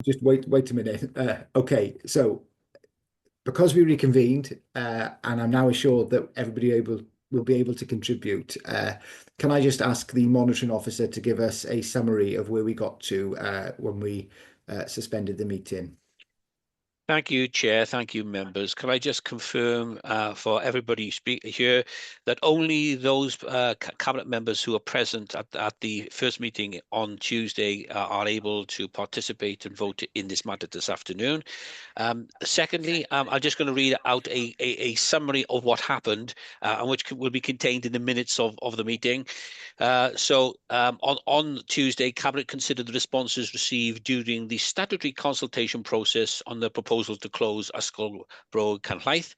Just wait a minute. Okay, so because we reconvened, and I'm now assured that everybody will be able to contribute, can I just ask the monitoring officer to give us a summary of where we got to when we suspended the meeting? Thank you, Chair. Thank you, members. Can I just confirm for everybody here that only those Cabinet members who are present at the first meeting on Tuesday are able to participate and vote in this matter this afternoon. Secondly, I'm just going to read out a summary of what happened, and which will be contained in the minutes of the meeting. On Tuesday, Cabinet considered the responses received during the statutory consultation process on the proposal to close Ysgol Bro Canllaeth.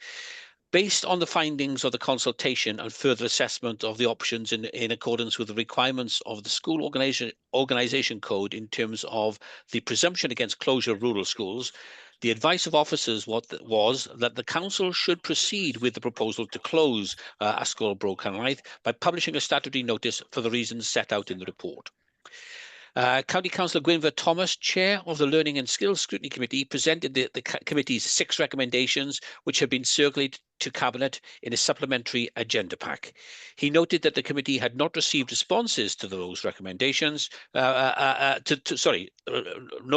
Based on the findings of the consultation and further assessment of the options in accordance with the requirements of the school organisation code in terms of the presumption against closure of rural schools, the advice of officers was that the council should proceed with the proposal to close Ysgol Bro Canllaeth by publishing a statutory notice for the reasons set out in the report. County Councillor Gwynfor Thomas, Chair of the Learning and Skills Scrutiny Committee, presented the committee's 6 recommendations, which have been circulated to Cabinet in a supplementary agenda pack. He noted that the committee had not received responses to those recommendations, no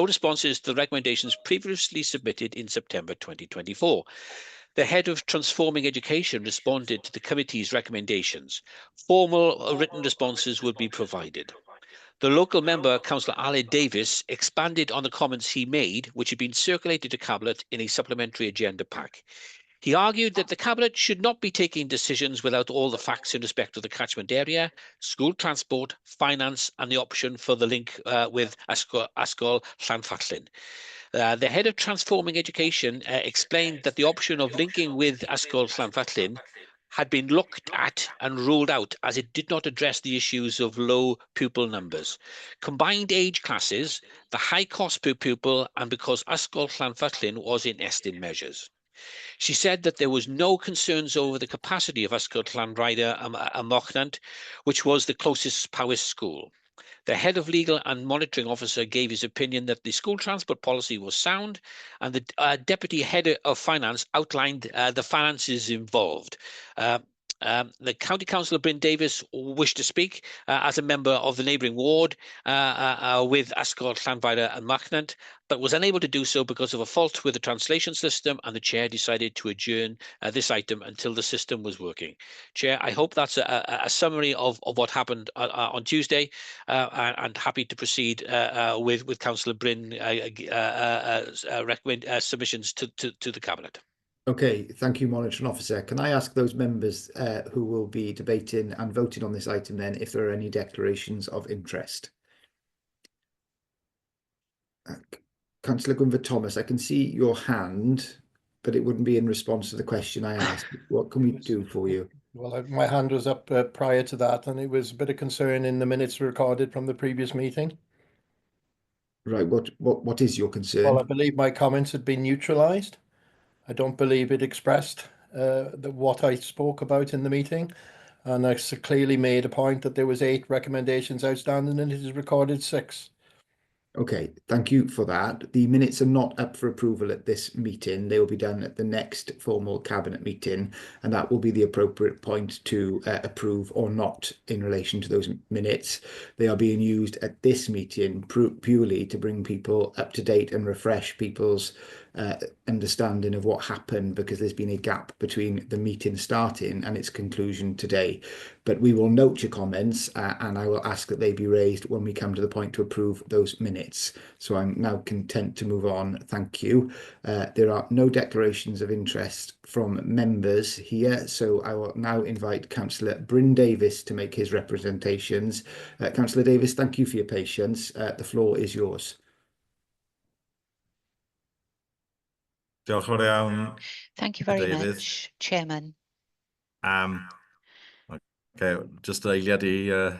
responses to the recommendations previously submitted in September 2024. The head of Transforming Education responded to the committee's recommendations. Formal written responses will be provided. The local member, Councillor Ale Davis, expanded on the comments he made, which had been circulated to Cabinet in a supplementary agenda pack. He argued that the Cabinet should not be taking decisions without all the facts in respect of the catchment area, school transport, finance, and the option for the link with Ysgol Llanfallin. The head of Transforming Education explained that the option of linking with Ysgol Llanfallin had been looked at and ruled out as it did not address the issues of low pupil numbers, combined age classes, the high cost per pupil, and because Ysgol Llanfallin was in Estyn measures. She said that there was no concerns over the capacity of Ysgol Llanrhaeadr and Mochnant, which was the closest Powys school. The head of legal and monitoring officer gave his opinion that the school transport policy was sound, and the deputy head of finance outlined the finances involved. The County Councillor Bryn Davis wished to speak as a member of the neighbouring ward with Ysgol Llanrhaeadr and Mochnant, but was unable to do so because of a fault with the translation system, and the chair decided to adjourn this item until the system was working. Chair, I hope that's a summary of what happened on Tuesday, and happy to proceed with Councillor Bryn recommend submissions to the Cabinet. Okay, thank you, Monitoring Officer. Can I ask those members who will be debating and voting on this item then if there are any declarations of interest? Councillor Gwynfor Thomas, I can see your hand, but it wouldn't be in response to the question I asked. What can we do for you? Well, my hand was up prior to that, and it was a bit of concern in the minutes recorded from the previous meeting. Right, what is your concern? Well, I believe my comments had been neutralised. I don't believe it expressed what I spoke about in the meeting, and I clearly made a point that there was 8 recommendations outstanding, and it is recorded 6. Okay, thank you for that. The minutes are not up for approval at this meeting. They will be done at the next formal Cabinet meeting, and that will be the appropriate point to approve or not in relation to those minutes. They are being used at this meeting purely to bring people up to date and refresh people's understanding of what happened, because there's been a gap between the meeting starting and its conclusion today. But we will note your comments and I will ask that they be raised when we come to the point to approve those minutes. So I'm now content to move on. Thank you. There are no declarations of interest from members here, so I will now invite Councillor Bryn Davis to make his representations. Councillor Davis, thank you for your patience. The floor is yours. Diolch yn fawr iawn. Thank you very David. much, Chairman. Okay, just eiliad I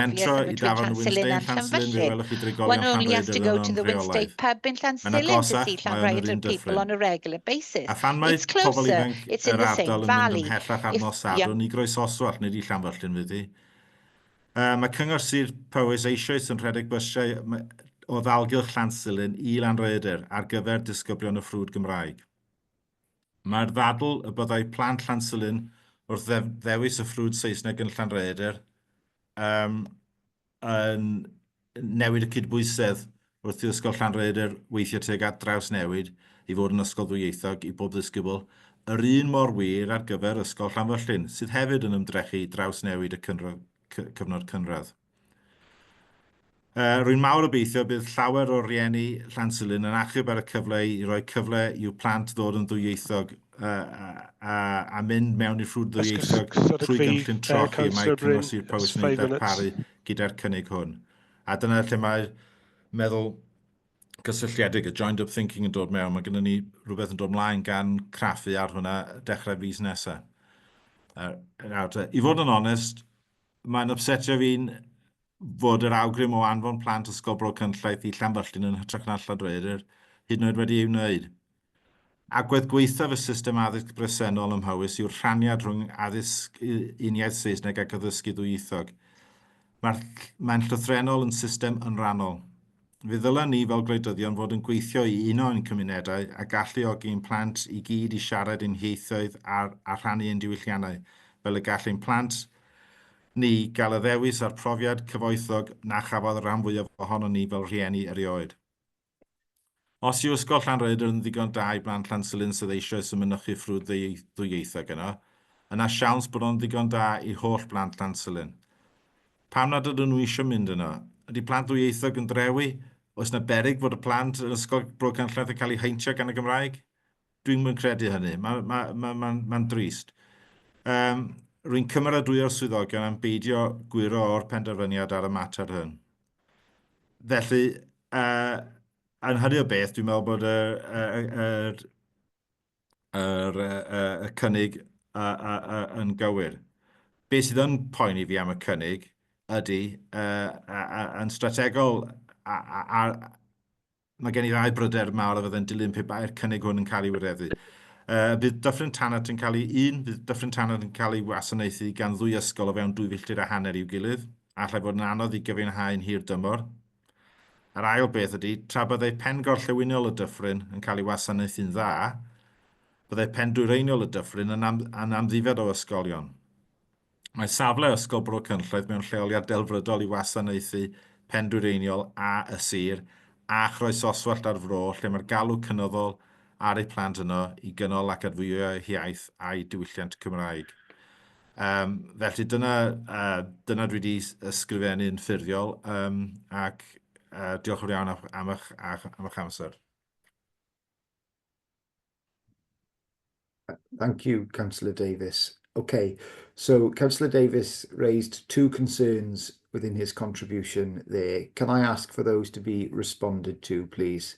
obvious yn between Llansilin and Llanfyllin. One only has to go to the Winstead pub in Llansilin to see Llanrhaeadr people on a regular basis. It's closer, it's in the same valley. Ni groesoswell nid I Llanfyllin fyddi. Mae Cyngor Sir Powys eisoes yn rhedeg bysiau o ddalgylch Llansilin I Llanrhaeadr ar gyfer disgyblion y ffrwd Gymraeg. Mae'r ddadl y byddai plant Llansilin wrth ddewis y ffrwd Saesneg yn Llanrhaeadr yn newid y cydbwysedd wrth I Ysgol Llanrhaeadr weithio tuag at draws newid I fod yn ysgol ddwyieithog I bob ddisgybl, yr un mor wir ar gyfer Ysgol Llanfyllin, sydd hefyd yn ymdrechu draws newid y cyfnod cynradd. Rwy'n mawr obeithio bydd llawer o rieni Llansilin yn achub ar y cyfle i roi cyfle i'w plant ddod yn ddwyieithog a mynd mewn i'r ffrwd ddwyieithog trwy gynllun trochi mae Cyngor Sir Powys yn ei ddarparu gyda'r cynnig hwn. A dyna lle mae meddwl cysylltiedig, y joined up thinking yn dod mewn. Mae gennym ni rhywbeth yn dod mlaen gan craffu ar hwnna dechrau fis nesaf. I fod yn onest, mae'n upsetio fi'n fod yr awgrym o anfon plant ysgol Bro Cynllaeth i Llanfyllin yn hytrach na Lladreder, hyd yn oed wedi ei wneud. Agwedd gweithaf y system addysg bresennol ym Mhywys yw'r rhaniad rhwng addysg uniaith Saesneg ac addysgu ddwyieithog. Mae'n llythrenol yn system yn rannol. Fe ddylen ni fel gwleidyddion fod yn gweithio i uno ein cymunedau a galluogi ein plant i gyd i siarad ein ieithoedd a rhannu ein diwylliannau, fel y gall ein plant ni gael y ddewis a'r profiad cyfoethog na chafodd y rhan fwyaf ohono ni fel rhieni erioed. Os yw ysgol Llanrhaeadr yn ddigon da i blant Llansilin sydd eisoes yn mynychu ffrwd ddwyieithog yno, yna siawns bod o'n ddigon da i holl blant Llansilin. Pam nad ydyn nhw eisiau mynd yno? Ydy plant ddwyieithog yn drewi? Oes na beryg fod y plant yn ysgol Bro Cynllaeth yn cael ei heintio gan y Gymraeg? Dwi'n mynd credu hynny. Mae'n drist. Rwy'n cymeradwyo'r swyddogion am beidio gwiro o'r penderfyniad ar y mater hyn. Felly, yn hynny o beth, dwi'n meddwl bod y cynnig yn gywir. Be sydd yn poeni fi am y cynnig ydy, yn strategol, mae gen i ddau bryder mawr a fydde'n dilyn pe bai'r cynnig hwn yn cael ei wireddu. Bydd Dyffryn Tanat yn cael ei wasanaethu gan ddwy ysgol o fewn 2 filltir a hanner i'w gilydd, a allai fod yn anodd i gyfiawnhau'n hir dymor. Yr ail beth ydy, tra byddai pen gorllewinol y Dyffryn yn cael ei wasanaethu'n dda, byddai pen dwyreiniol y Dyffryn yn amddifed o ysgolion. Mae safle ysgol Bro Cynllaeth mewn lleoliad delfrydol i wasanaethu pen dwyreiniol a y sir a chroesoswallt ar fro lle mae'r galw cynyddol ar eu plant yno i gynnol ac adfwyo iaith a'i diwylliant Cymraeg. Felly dyna dwi wedi ysgrifennu'n ffurfiol ac diolch yn iawn am eich amser. Thank you, Councillor Davis. Okay, so Councillor Davis raised 2 concerns within his contribution there. Can I ask for those to be responded to, please?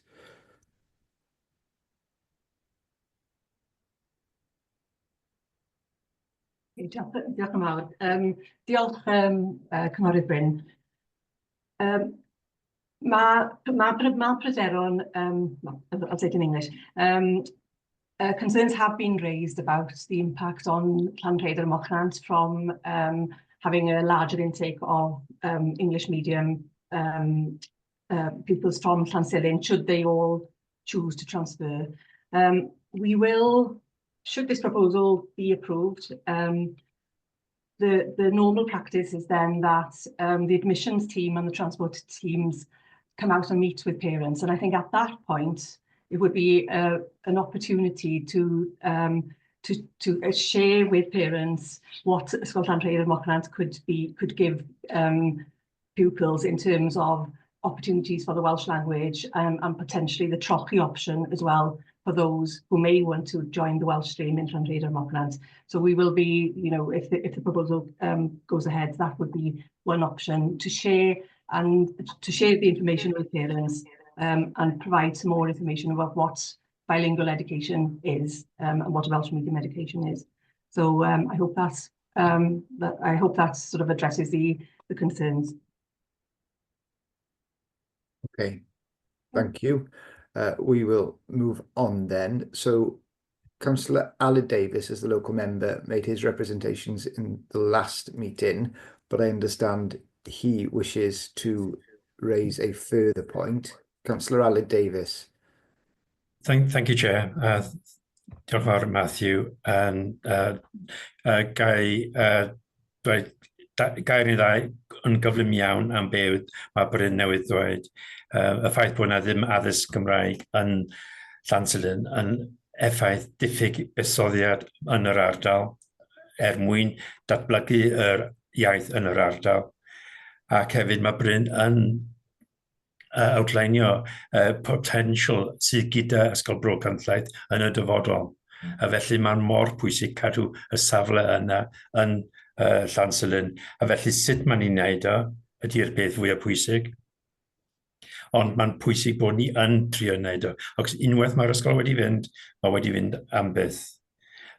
Diolch yn fawr. Diolch Cynghorydd Bryn. Mae pryderon, I'll say it in English, concerns have been raised about the impact on Llanrhaeadr Mochnant from having a larger intake of English medium pupils from Llansilin, should they all choose to transfer. We will, should this proposal be approved, the normal practice is then that the admissions team and the transport teams come out and meet with parents. And I think at that point, it would be an opportunity to share with parents what Ysgol Llanrhaeadr Mochnant could give pupils in terms of opportunities for the Welsh language and potentially the trochi option as well for those who may want to join the Welsh stream in Llanrhaeadr Mochnant. So we will be, you know, if the proposal goes ahead, that would be one option to share the information with parents and provide some more information about what bilingual education is and what Welsh medium education is. So I hope that sort of addresses the concerns. Okay, thank you. We will move on then. So Councillor Aled Davis, as the local member, made his representations in the last meeting, but I understand he wishes to raise a further point. Councillor Aled Davis. Thank you, Chair. Diolch yn fawr, Matthew. Gair ni ddau yn gyflym iawn am be mae Bryn newydd dweud. Y ffaith bod yna ddim addysg Gymraeg yn Llansilin yn effaith diffyg buddsoddiad yn yr ardal mwyn datblygu yr iaith yn yr ardal. Ac hefyd mae Bryn yn outlinio potensial sydd gyda Ysgol Bro Cynllaeth yn y dyfodol. A felly mae'n mor pwysig cadw y safle yna yn Llansilin. A felly sut mae'n ni'n neud o ydy'r peth fwyaf pwysig. Ond mae'n pwysig bod ni yn trio wneud o. Ac unwaith mae'r ysgol wedi fynd, mae wedi fynd am byth.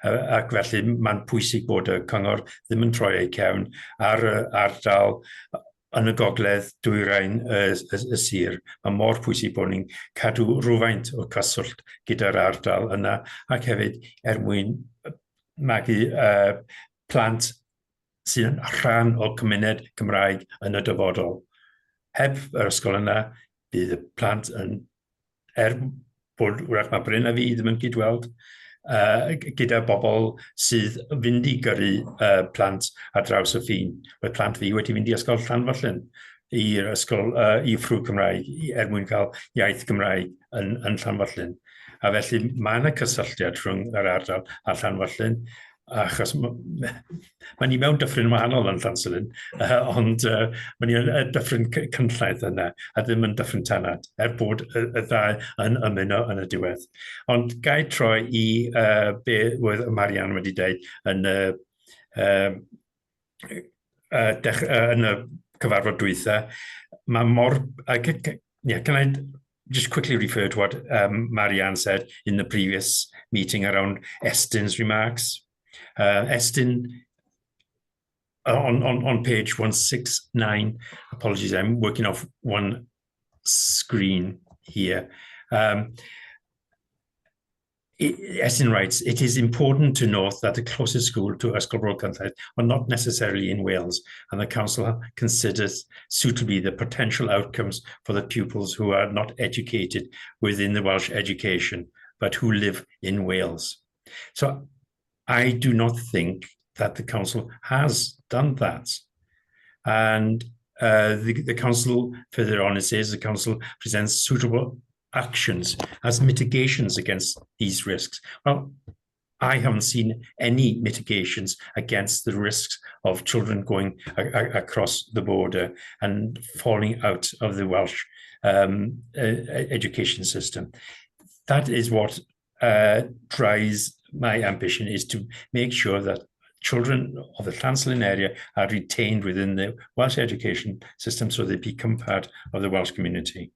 Ac felly mae'n pwysig bod y cyngor ddim yn troi ei cefn ar y ardal yn y gogledd dwyrain y sir. Mae mor pwysig bod ni'n cadw rhywfaint o cyswllt gyda'r ardal yna, ac hefyd mwyn magu plant sy'n rhan o cymuned Cymraeg yn y dyfodol. Heb yr ysgol yna, bydd y plant yn, bod wrach mae Bryn a fi ddim yn gydweld, gyda bobl sydd fynd i gyrru plant ar draws y ffin. Mae plant fi wedi fynd i ysgol Llanfyllin, i'r ysgol i ffrw Cymraeg, mwyn cael iaith Cymraeg yn Llanfyllin. A felly mae yna cysylltiad rhwng yr ardal a Llanfyllin, achos mae ni mewn dyffryn wahanol yn Llansilin, ond mae ni yn dyffryn cynllaeth yna, a ddim yn dyffryn tanad, bod y ddau yn ymuno yn y diwedd. Ond gai troi i be oedd Marian wedi dweud yn y cyfarfod dwytha. Mae mor... Can I just quickly refer to what Marianne said in the previous meeting around Estin's remarks? Estin, on page 169, apologies, I'm working off one screen here. Estin writes, it is important to note that the closest school to Ysgol Bro Cynllaeth are not necessarily in Wales, and the council considers suitably the potential outcomes for the pupils who are not educated within the Welsh education, but who live in Wales. So I do not think that the council has done that. And the council, further on, it says the council presents suitable actions as mitigations against these risks. Well, I haven't seen any mitigations against the risks of children going across the border and falling out of the Welsh education system. That is what drives my ambition, is to make sure that children of the Llansilin area are retained within the Welsh education system so they become part of the Welsh community.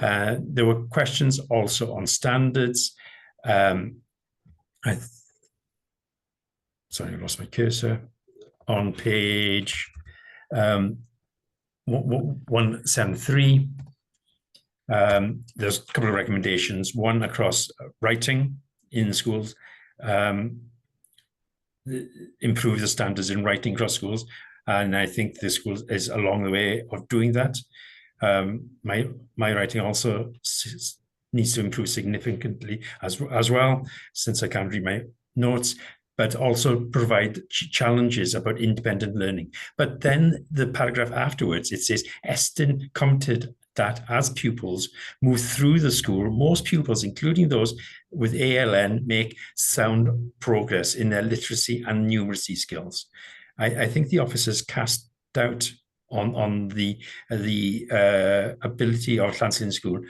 There were questions also on standards. Sorry, I lost my cursor. On page 173, there's a couple of recommendations. One across writing in schools, improve the standards in writing across schools, and I think the school is along the way of doing that. My writing also needs to improve significantly as well, since I can't read my notes, but also provide challenges about independent learning. But then the paragraph afterwards, it says, Estin commented that as pupils move through the school, most pupils, including those with ALN, make sound progress in their literacy and numeracy skills. I think the officers cast doubt on the ability of Llansilin School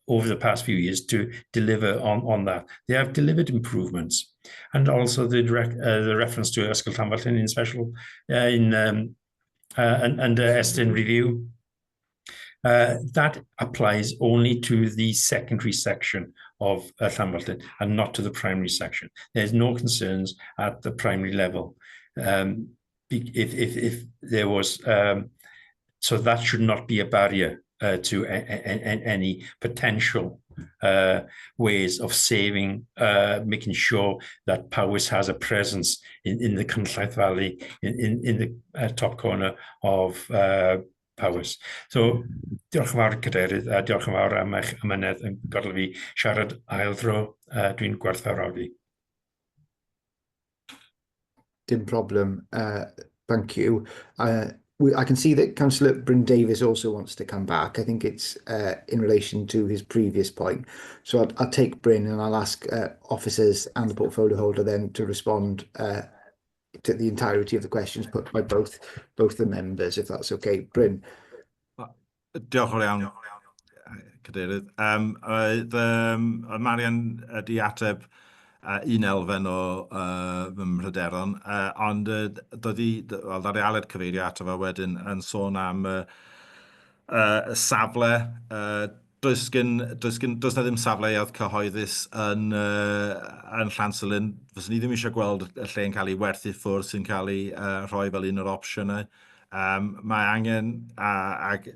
over the past few years to deliver on that. They have delivered improvements, and also the reference to Ysgol Llanfyllin in special under Estin review. That applies only to the secondary section of Llanfyllin and not to the primary section. There's no concerns at the primary level. If there was, so that should not be a barrier to any potential ways of saving, making sure that Powys has a presence in the Cynllaeth Valley, in the top corner of Powys. So, diolch yn fawr cadeirydd, a diolch yn fawr am eich ymunedd yn gadael fi siarad ail dro. Dwi'n gwerthfawrogi. Dim problem. Thank you. I can see that Councillor Bryn Davies also wants to come back. I think it's in relation to his previous point. So I'll take Bryn and I'll ask officers and the portfolio holder then to respond to the entirety of the questions put by both the members, if that's okay. Bryn. Diolch yn iawn. Cadeirydd. Oedd Marian wedi ateb un elfen o fy mhryderon, ond ddaru Aled cyfeirio ato fe wedyn yn sôn am y safle. Does na ddim safleoedd cyhoeddus yn Llansilin. Fyswn ni ddim eisiau gweld y lle yn cael ei werthu ffwrdd sy'n cael ei rhoi fel un o'r opsiynau. Mae angen, ac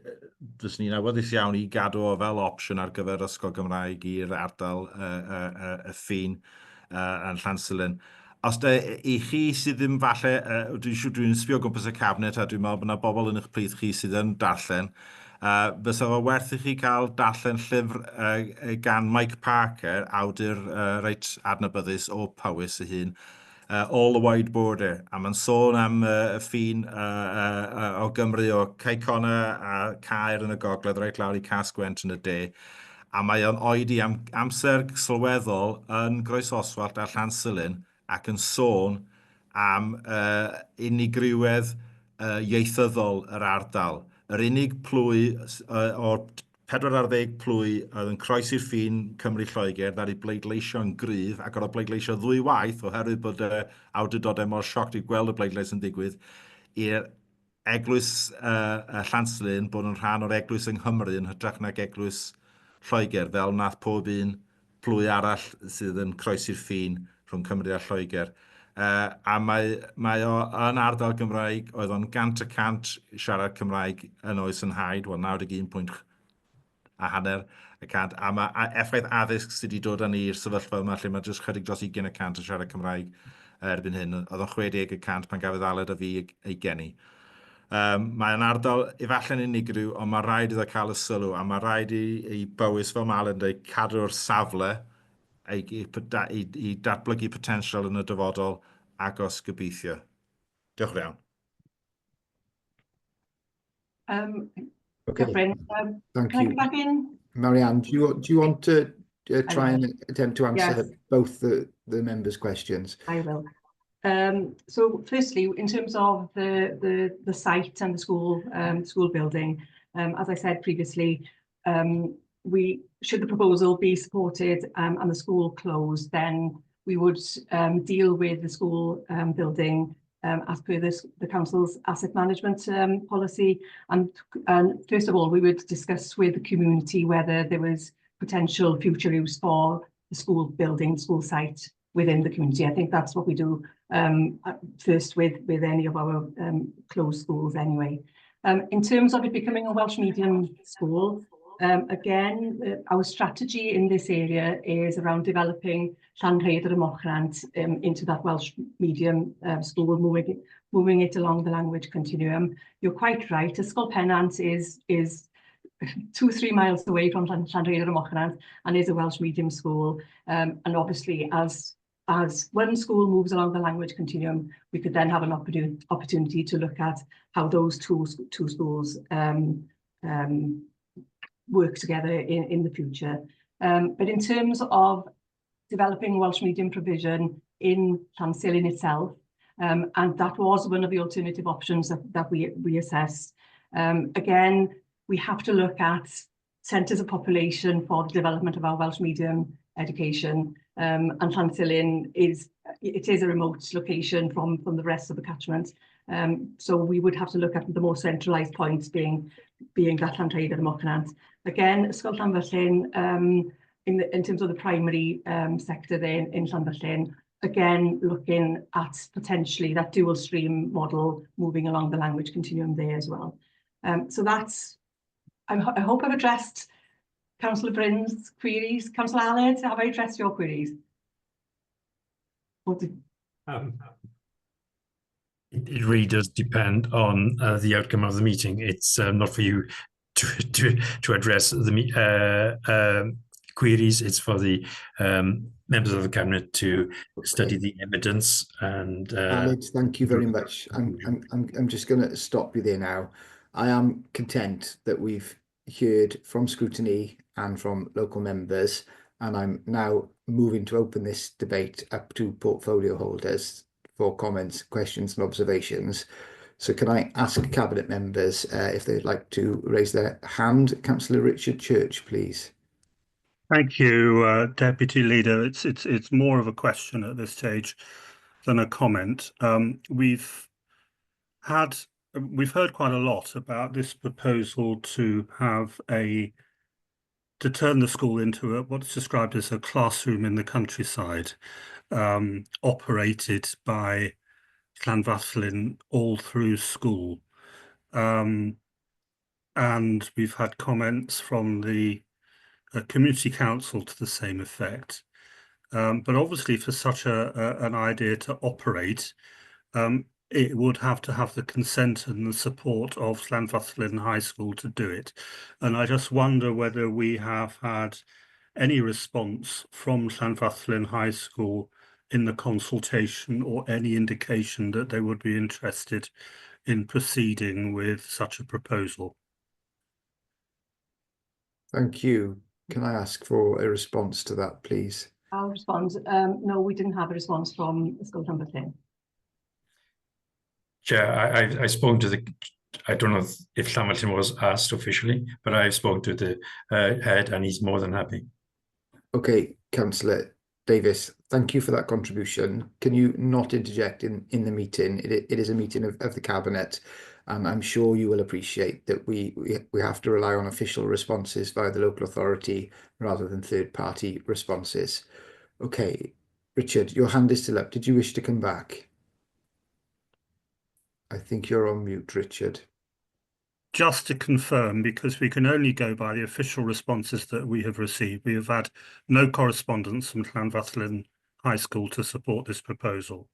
fyswn ni'n awyddus iawn i gadw o fel opsiwn ar gyfer ysgol Gymraeg i'r ardal y ffin yn Llansilin. Os da i chi sydd ddim falle, dwi'n sbio gwmpas y cabinet a dwi'n meddwl bod yna bobl yn eich plith chi sydd yn darllen, fysa fo werth i chi cael darllen llyfr gan Mike Parker, awdur reit adnabyddus o Powys y hun, All the Wide Border, a mae'n sôn am y ffin o Gymru o Caicona a Caer yn y gogledd reit lawr i Cas Gwent yn y de, a mae o'n oedi am amser sylweddol yn Groesoswallt a Llansilin ac yn sôn am unigrywiedd ieithyddol yr ardal. Yr unig plwy o'r 40 plwy oedd yn croesi'r ffin Cymru-Lloegr ddari bleidleisio yn gryf ac oedd o bleidleisio ddwy waith oherwydd bod awdurdodau mor sioct i gweld y bleidlais yn digwydd i'r eglwys Llansilin bod yn rhan o'r eglwys yng Nghymru yn hytrach nag eglwys Lloegr, fel nath pob un plwy arall sydd yn croesi'r ffin rhwng Cymru a Lloegr. A mae o yn ardal Gymraeg, oedd o'n 100% siarad Cymraeg yn oes yn haid, wel 91.5%, a mae effaith addysg sydd wedi dod â ni i'r sefyllfa yma lle mae jyst chydig dros 20% yn siarad Cymraeg erbyn hyn. Oedd o'n 60% pan gafodd Aled a fi ei geni. Mae'n ardal efallai'n unigryw, ond mae rhaid iddo cael y sylw, a mae rhaid i Bowys fel mae Aled yn dweud cadw'r safle i datblygu potensial yn y dyfodol agos gobeithio. Diolch yn iawn. Okay. Thank Can I you. get back in? Marianne, do you want to try and attempt to answer both the members' questions? I will. So firstly, in terms of the site and the school building, as I said previously, should the proposal be supported and the school closed, then we would deal with the school building as per the council's asset management policy. And first of all, we would discuss with the community whether there was potential future use for the school building, school site within the community. I think that's what we do first with any of our closed schools anyway. In terms of it becoming a Welsh medium school, again, our strategy in this area is around developing Llanrhaeadr y Mochrant into that Welsh medium school, moving it along the language continuum. You're quite right, Ysgol Pennant is 2-3 miles away from Llanrhaeadr y Mochrant and is a Welsh medium school. And obviously, as one school moves along the language continuum, we could then have an opportunity to look at how those two schools work together in the future. But in terms of developing Welsh medium provision in Llansilin itself, and that was one of the alternative options that we assessed. Again, we have to look at centres of population for the development of our Welsh medium education. And Llansilin is a remote location from the rest of the catchment. So we would have to look at the more centralised points being that Llanrhaeadr y Mochrant. Again, Ysgol Llanfyllin, in terms of the primary sector there in Llanfyllin, again, looking at potentially that dual stream model moving along the language continuum there as well. So that's, I hope I've addressed Councillor Bryn's queries. Councillor Aled, have I addressed your queries? It really does depend on the outcome of the meeting. It's not for you to address the queries. It's for the members of the cabinet to study the evidence. And Aled, thank you very much. I'm just going to stop you there now. I am content that we've heard from scrutiny and from local members, and I'm now moving to open this debate up to portfolio holders for comments, questions and observations. So can I ask Cabinet members if they'd like to raise their hand? Councillor Richard Church, please. Thank you, Deputy Leader. It's more of a question at this stage than a comment. We've heard quite a lot about this proposal to turn the school into what's described as a classroom in the countryside, operated by Llanfachlin all through school. And we've had comments from the Community Council to the same effect. But obviously for such an idea to operate, it would have to have the consent and the support of Llanfachlin High School to do it. And I just wonder whether we have had any response from Llanfachlin High School in the consultation or any indication that they would be interested in proceeding with such a proposal. Thank you. Can I ask for a response to that, please? I'll respond. No, we didn't have a response from School Llanfachlin. Chair, I spoke to I don't know if Llanfachlin was asked officially, but I spoke to the head and he's more than happy. Okay, Councillor Davis, thank you for that contribution. Can you not interject in the meeting? It is a meeting of the Cabinet, and I'm sure you will appreciate that we have to rely on official responses via the local authority rather than third-party responses. Okay, Richard, your hand is still up. Did you wish to come back? I think you're on mute, Richard. Just to confirm, because we can only go by the official responses that we have received, we have had no correspondence from Llanfachlin High School to support this proposal.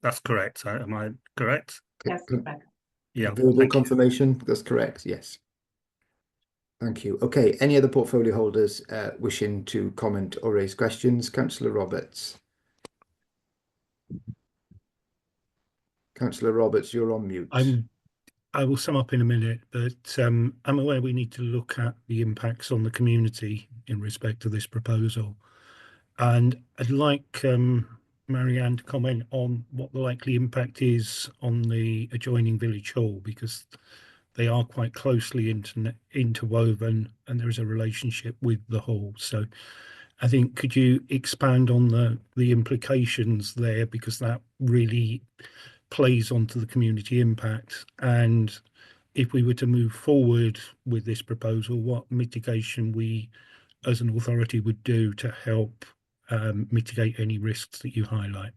That's correct. Am I correct? Yes, correct. Yeah. Verbal confirmation, that's correct, yes. Thank you. Okay, any other portfolio holders wishing to comment or raise questions? Councillor Roberts. Councillor Roberts, you're on mute. I will sum up in a minute, but I'm aware we need to look at the impacts on the community in respect to this proposal. And I'd like Marianne to comment on what the likely impact is on the adjoining village hall, because they are quite closely interwoven and there is a relationship with the hall. So I think, could you expand on the implications there, because that really plays onto the community impact, and if we were to move forward with this proposal, what mitigation we as an authority would do to help mitigate any risks that you highlight.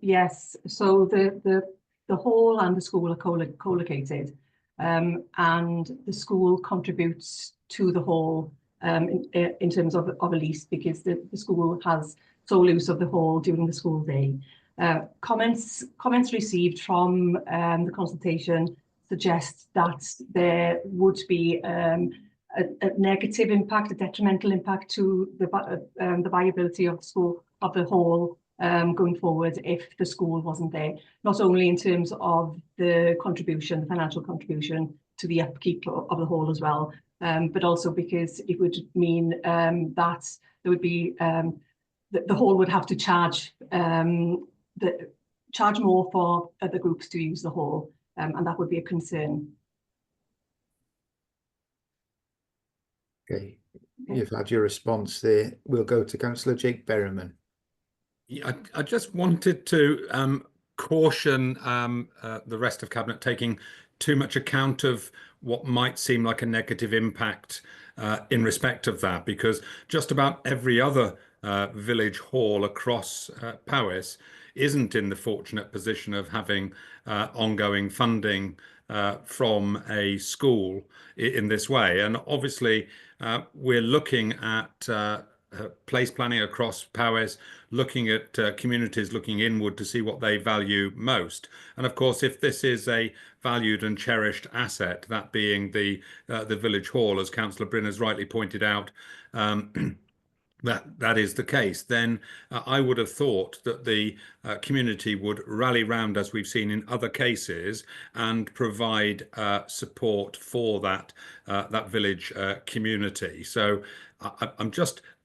Yes, so the hall and the school are co-located, and the school contributes to the hall in terms of a lease, because the school has sole use of the hall during the school day. Comments received from the consultation suggest that there would be a negative impact, a detrimental impact to the viability of the hall going forward if the school wasn't there. Not only in terms of the financial contribution to the upkeep of the hall as well, but also because it would mean that there would be the hall would have to charge more for other groups to use the hall, and that would be a concern. Okay, you've had your response there. We'll go to Councillor Jake Berriman. Yeah, I just wanted to caution the rest of Cabinet taking too much account of what might seem like a negative impact in respect of that, because just about every other village hall across Powys isn't in the fortunate position of having ongoing funding from a school in this way. And obviously we're looking at place planning across Powys, looking at communities looking inward to see what they value most. And of course, if this is a valued and cherished asset, that being the village hall, as Councillor Bryn has rightly pointed out, that is the case, then I would have thought that the community would rally round, as we've seen in other cases, and provide support for that village community. So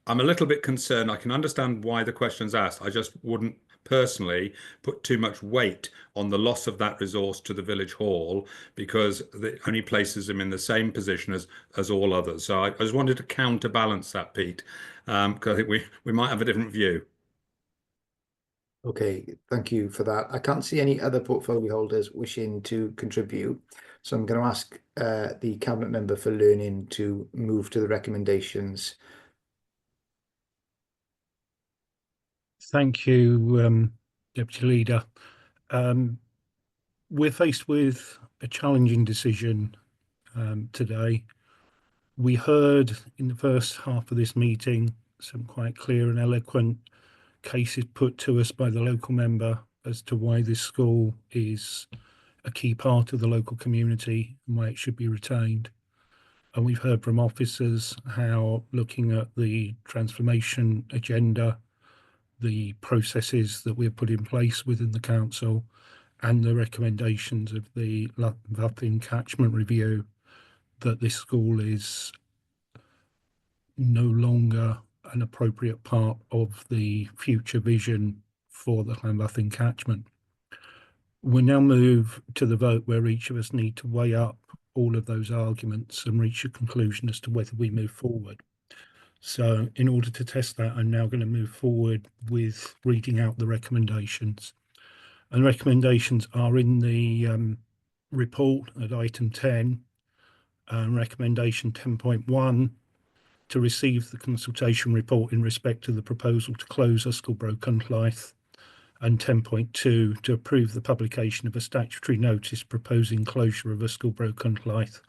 I'm a little bit concerned. I can understand why the question's asked. I just wouldn't personally put too much weight on the loss of that resource to the village hall, because it only places them in the same position as all others. So I just wanted to counterbalance that, Pete, because I think we might have a different view. Okay, thank you for that. I can't see any other portfolio holders wishing to contribute, so I'm going to ask the Cabinet Member for Learning to move to the recommendations. Thank you, Deputy Leader. We're faced with a challenging decision today. We heard in the first half of this meeting some quite clear and eloquent cases put to us by the local member as to why this school is a key part of the local community and why it should be retained. And we've heard from officers how, looking at the transformation agenda, the processes that we've put in place within the council, and the recommendations of the Llanfairpwll Catchment Review, that this school is no longer an appropriate part of the future vision for the Llanfairpwll catchment. We now move to the vote where each of us need to weigh up all of those arguments and reach a conclusion as to whether we move forward. So in order to test that, I'm now going to move forward with reading out the recommendations. And recommendations are in the report at item 10, recommendation 10.1, to receive the consultation report in respect to the proposal to close Ysgol Cynllaeth, and 10.2, to approve the publication of a statutory notice proposing closure of Ysgol Cynllaeth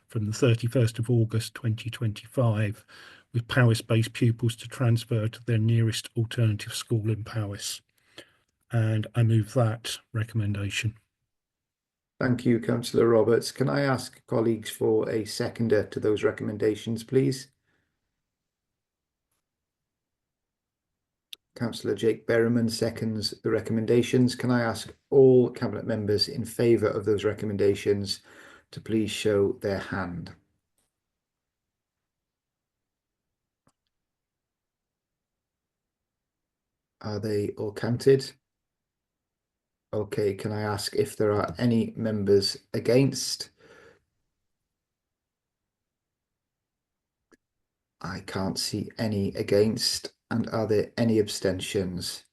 from the 31st of August 2025, with Powys-based pupils to transfer to their nearest alternative school in Powys. And I move that recommendation. Thank you, Councillor Roberts. Can I ask colleagues for a seconder to those recommendations, please? Councillor Jake Berriman seconds the recommendations. Can I ask all Cabinet members in favour of those recommendations to please show their hand? Are they all counted? Okay, can I ask if there are any members against? I can't see any against. And are there any abstentions?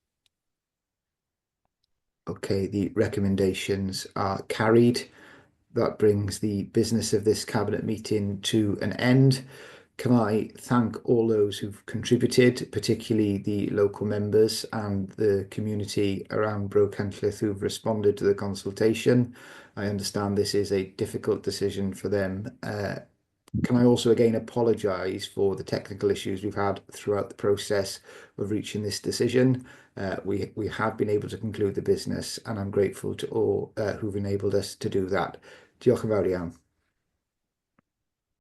Okay, the recommendations are carried. That brings the business of this Cabinet meeting to an end. Can I thank all those who've contributed, particularly the local members and the community around Bro Cynllaeth who've responded to the consultation. I understand this is a difficult decision for them. Can I also again apologise for the technical issues we've had throughout the process of reaching this decision. We have been able to conclude the business, and I'm grateful to all who've enabled us to do that. Diolch yn fawr iawn.